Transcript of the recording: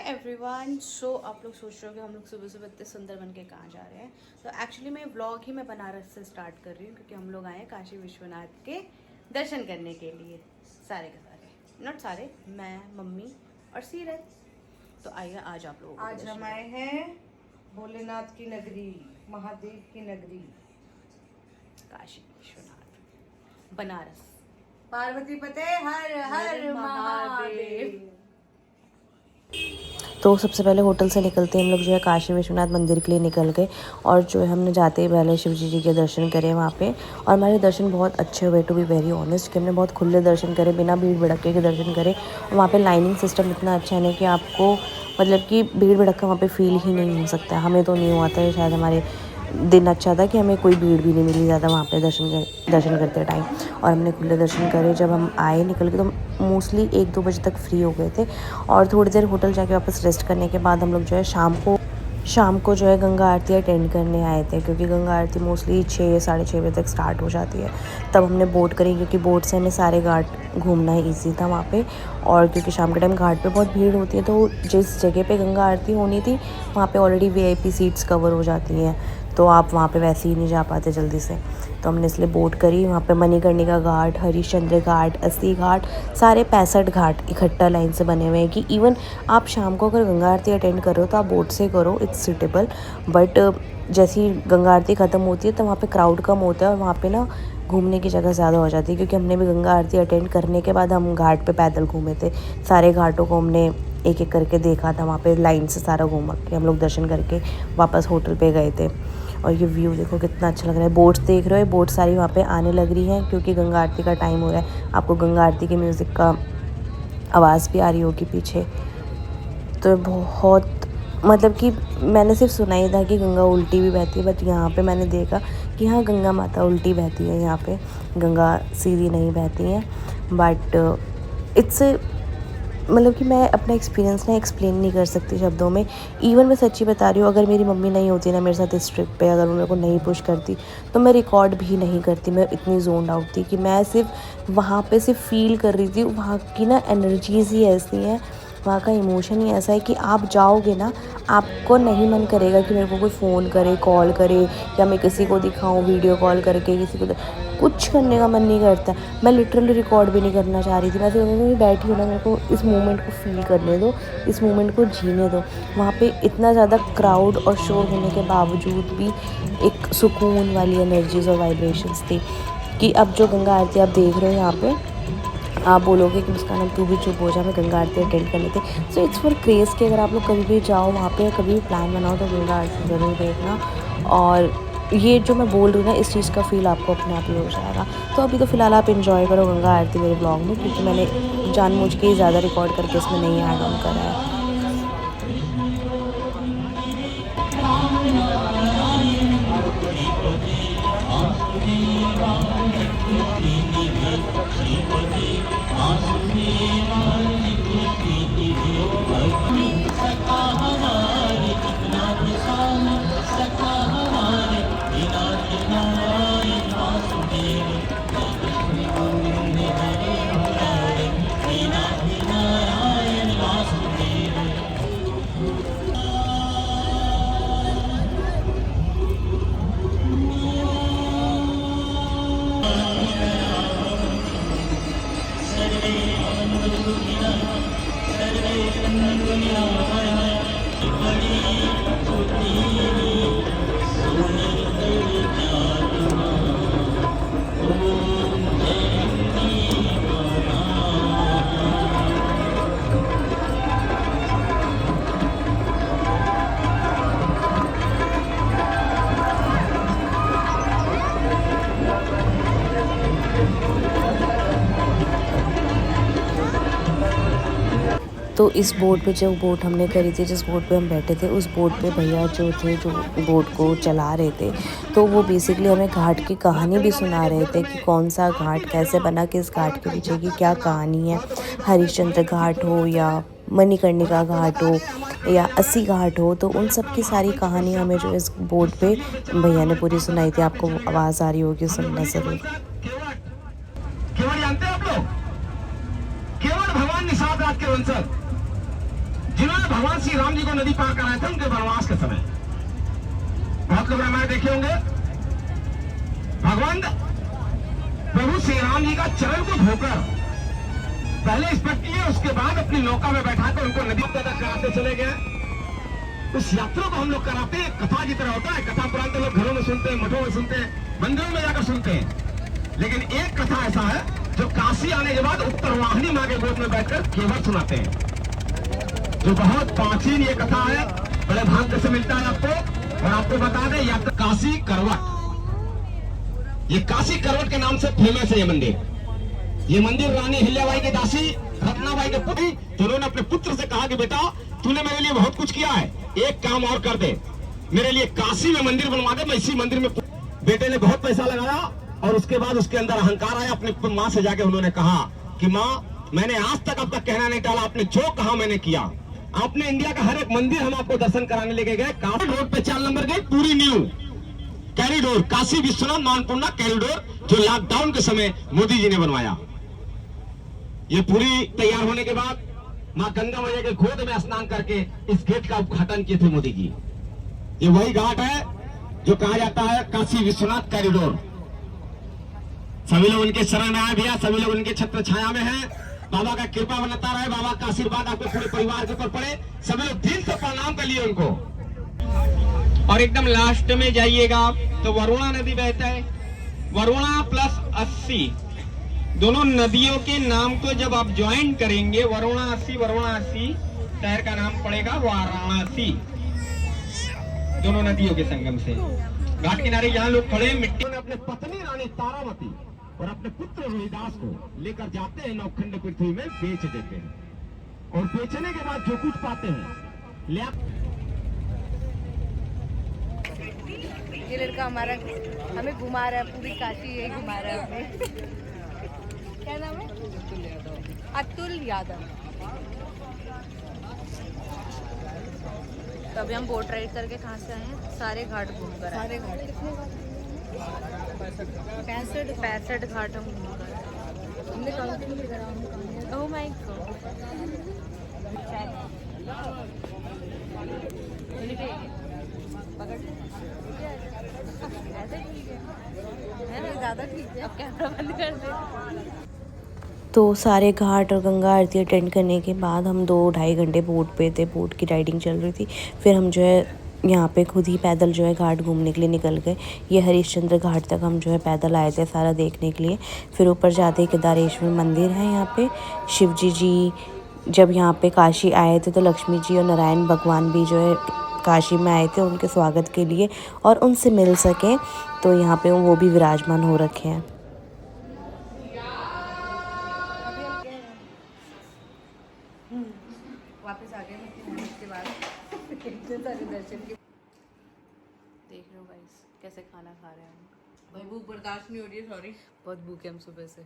Everyone. सो आप लोग सोच रहे हो कि हम लोग सुबह सुबह इतने सुंदर बन के कहाँ जा रहे हैं। तो एक्चुअली मैं व्लॉग ही मैं बनारस से स्टार्ट कर रही हूँ क्योंकि हम लोग आए हैं काशी विश्वनाथ के दर्शन करने के लिए। सारे के सारे, नॉट सारे, मैं, मम्मी और सीरत। तो आइए आज आप लोगों को आज हम आए हैं भोलेनाथ की नगरी, महादेव की नगरी काशी विश्वनाथ बनारस। पार्वती पते हर हर महादेव। तो सबसे पहले होटल से निकलते हम लोग जो है काशी विश्वनाथ मंदिर के लिए निकल गए। और जो है हमने जाते ही पहले शिव जी के दर्शन करे वहाँ पे। और हमारे दर्शन बहुत अच्छे हुए, टू बी वेरी ऑनेस्ट, कि हमने बहुत खुले दर्शन करे, बिना भीड़ भड़के के दर्शन करे। और वहाँ पे लाइनिंग सिस्टम इतना अच्छा है ना कि आपको मतलब कि भीड़ भड़का वहाँ पे फील ही नहीं हो सकता। हमें तो नहीं हुआ था, शायद हमारे दिन अच्छा था कि हमें कोई भीड़ भी नहीं मिली ज़्यादा वहाँ पे दर्शन करते टाइम। और हमने खुले दर्शन करे। जब हम आए निकल के तो मोस्टली 1-2 बजे तक फ्री हो गए थे। और थोड़ी देर होटल जाके वापस रेस्ट करने के बाद हम लोग जो है शाम को जो है गंगा आरती अटेंड करने आए थे, क्योंकि गंगा आरती मोस्टली 6-6:30 बजे तक स्टार्ट हो जाती है। तब हमने बोट करी, क्योंकि बोट से हमें सारे घाट घूमना ईजी था वहाँ पे। और क्योंकि शाम के टाइम घाट पे बहुत भीड़ होती है, तो जिस जगह पे गंगा आरती होनी थी वहाँ पे ऑलरेडी VIP सीट्स कवर हो जाती हैं, तो आप वहाँ पे वैसे ही नहीं जा पाते जल्दी से। तो हमने इसलिए बोट करी। वहाँ पे मणिकर्णिका घाट, हरिश्चंद्र घाट, अस्सी घाट, सारे 65 घाट इकट्ठा लाइन से बने हुए हैं कि इवन आप शाम को अगर गंगा आरती अटेंड कर रहे हो तो आप बोट से करो, इट्स सूटेबल। बट जैसे ही गंगा आरती ख़त्म होती है तो वहाँ पे क्राउड कम होता है और वहाँ पे ना घूमने की जगह ज़्यादा हो जाती है। क्योंकि हमने भी गंगा आरती अटेंड करने के बाद हम घाट पे पैदल घूमे थे, सारे घाटों को हमने एक एक करके देखा था। वहाँ पे लाइन से सारा घूमा के हम लोग दर्शन करके वापस होटल पे गए थे। और ये व्यू देखो कितना अच्छा लग रहा है। बोट्स देख रहे हो, बोट सारी वहाँ पे आने लग रही हैं क्योंकि गंगा आरती का टाइम हो रहा है। आपको गंगा आरती के म्यूज़िक का आवाज़ भी आ रही होगी पीछे। तो बहुत मतलब कि मैंने सिर्फ सुना ही था कि गंगा उल्टी भी बहती है, बट यहाँ पे मैंने देखा कि हाँ गंगा माता उल्टी बहती है, यहाँ पे गंगा सीधी नहीं बहती हैं। बट इट्स मतलब कि मैं अपना एक्सपीरियंस ना एक्सप्लेन नहीं कर सकती शब्दों में। इवन मैं सच्ची बता रही हूँ, अगर मेरी मम्मी नहीं होती ना मेरे साथ इस ट्रिप पे, अगर वो मेरे को नहीं पुश करती तो मैं रिकॉर्ड भी नहीं करती। मैं इतनी जोन्ड आउट थी कि मैं सिर्फ वहाँ पे सिर्फ फील कर रही थी। वहाँ की ना एनर्जीज़ ही ऐसी हैं, वहाँ का इमोशन ही ऐसा है कि आप जाओगे ना, आपको नहीं मन करेगा कि मेरे को कोई फ़ोन करे, कॉल करे, या मैं किसी को दिखाऊं वीडियो कॉल करके किसी को। कुछ करने का मन नहीं करता। मैं लिटरली रिकॉर्ड भी नहीं करना चाह रही थी। मैं तो बैठी हूँ ना, मेरे को इस मोमेंट को फील करने दो, इस मोमेंट को जीने दो। वहाँ पे इतना ज़्यादा क्राउड और शोर होने के बावजूद भी एक सुकून वाली एनर्जीज और वाइब्रेशंस थी कि अब जो गंगा आरती आप देख रहे हो यहाँ पे, आप बोलोगे कि उसका नाम तू भी चुप हो जा, मैं गंगा आरती अटेंड करने थे। सो इट्स फॉर क्रेज़ कि अगर आप लोग कभी भी जाओ वहाँ पे, कभी भी प्लान बनाओ तो गंगा आरती ज़रूर देखना। और ये जो मैं बोल रही हूँ ना, इस चीज़ का फ़ील आपको अपने आप ही हो जाएगा। तो अभी तो फ़िलहाल आप इन्जॉय करो गंगा आरती मेरे ब्लॉग में, क्योंकि मैंने जानबूझ के ज़्यादा रिकॉर्ड करके इसमें नहीं ऐड ऑन करा है। तो इस बोट पे जो बोट हमने करी थी, जिस बोट पे हम बैठे थे, उस बोट पे भैया जो थे जो बोट को चला रहे थे, तो वो बेसिकली हमें घाट की कहानी भी सुना रहे थे कि कौन सा घाट कैसे बना, किस घाट के पीछे की क्या कहानी है। हरिश्चंद्र घाट हो या मणिकर्णिका घाट हो या अस्सी घाट हो, तो उन सब की सारी कहानी हमें जो इस बोट पे भैया ने पूरी सुनाई थी। आपको आवाज़ आ रही होगी, सुनना ज़रूर। केवल जानते हैं आप लोग, केवल भगवान निषाद राज के वंशज जिन्होंने भगवान श्री राम जी को नदी पार कराए थे उनके वनवास के समय। बहुत लोग रामायण देखे होंगे। भगवान प्रभु श्री राम जी का चरण को धोकर पहले स्पर्श किए, उसके बाद अपनी नौका में बैठाकर उनको नदी तक कराते चले गए। उस यात्रा को हम लोग कराते हैं, कथा की तरह होता है। कथा पुराण तो लोग घरों में सुनते हैं, मठों में सुनते हैं, मंदिरों में जाकर सुनते हैं। लेकिन एक कथा ऐसा है जो काशी आने के बाद उत्तरवाहिनी माँ के गोद में बैठकर केवल सुनाते हैं, जो बहुत प्राचीन ये कथा है। बड़े भाग्य से मिलता है आपको। और आपको बता दें, यात्रा काशी करवट, ये काशी करवट के नाम से फेमस है ये मंदिर। ये मंदिर रानी हिल्याबाई की दासी रत्नाबाई के पुत्र, तो उन्होंने अपने पुत्र से कहा कि बेटा तूने मेरे लिए बहुत कुछ किया है, एक काम और कर दे, मेरे लिए काशी में मंदिर बनवा दे, मैं इसी मंदिर में। बेटे ने बहुत पैसा लगाया और उसके बाद उसके अंदर अहंकार आया। अपने माँ से जाके उन्होंने कहा कि माँ, मैंने आज तक आपका कहना नहीं टाला, आपने जो कहा मैंने किया। आपने इंडिया का हर एक मंदिर हम आपको दर्शन कराने लेके गए। काशी रोड पे 4 नंबर गई, पूरी न्यू कॉरिडोर, काशी विश्वनाथ मानपुरना कॉरिडोर, जो लॉकडाउन के समय मोदी जी ने बनवाया। ये पूरी तैयार होने के बाद माँ गंगा मैया के गोद में स्नान करके इस गेट का उद्घाटन किए थे मोदी जी। ये वही घाट है जो कहा जाता है काशी विश्वनाथ कॉरिडोर। सभी लोग उनके शरण में आए भैया, सभी लोग उनके छत्र छाया में हैं। बाबा का कृपा बनता रहे, बाबा का आशीर्वाद आपके पूरे परिवार के ऊपर पड़े। सभी लोग दिल से प्रणाम कर लिए उनको। और एकदम लास्ट में जाइएगा आप तो वरुणा नदी बहता है। वरुणा प्लस 80 दोनों नदियों के नाम को जब आप ज्वाइन करेंगे, वरुणा 80 शहर का नाम पड़ेगा वाराणसी। दोनों नदियों के संगम से घाट किनारे जहाँ लोग खड़े मिट्टी उन्होंने अपने पत्नी रानी तारावती और अपने पुत्र रोहिदास को लेकर जाते हैं, नौखंड पृथ्वी में बेच देते हैं। और बेचने के बाद जो कुछ पाते हैं ले। ये लड़का हमारा हमें घुमा रहा है, पूरी काशी यही घुमा रहा है हमें। क्या नाम है? अतुल यादव। तो अभी हम बोट राइड करके कहाँ से आए हैं? सारे घाट घूम कर सारे घाट 65 घाट हम घूम कर हमने काउंटिंग भी करा। Oh my God. पकड़ ऐसे ठीक है, ज़्यादा ठीक है। अब कैमरा बंद कर दे। तो सारे घाट और गंगा आरती अटेंड करने के बाद हम 2-2.5 घंटे बोट पे थे। बोट की राइडिंग चल रही थी। फिर हम जो है यहाँ पे खुद ही पैदल जो है घाट घूमने के लिए निकल गए। ये हरिश्चंद्र घाट तक हम जो है पैदल आए थे सारा देखने के लिए। फिर ऊपर जाते केदारेश्वर मंदिर है यहाँ पे। शिवजी जी जब यहाँ पे काशी आए थे तो लक्ष्मी जी और नारायण भगवान भी जो है काशी में आए थे उनके स्वागत के लिए और उनसे मिल सकें, तो यहाँ पे वो भी विराजमान हो रखे हैं। वापस आ गए मेहनत के बाद। इतने सारे दर्शन के देख रहे हो गाइस कैसे खाना खा रहे हैं हम। भाई भूख बर्दाश्त नहीं हो रही है, सॉरी। बहुत भूखे हम सुबह से।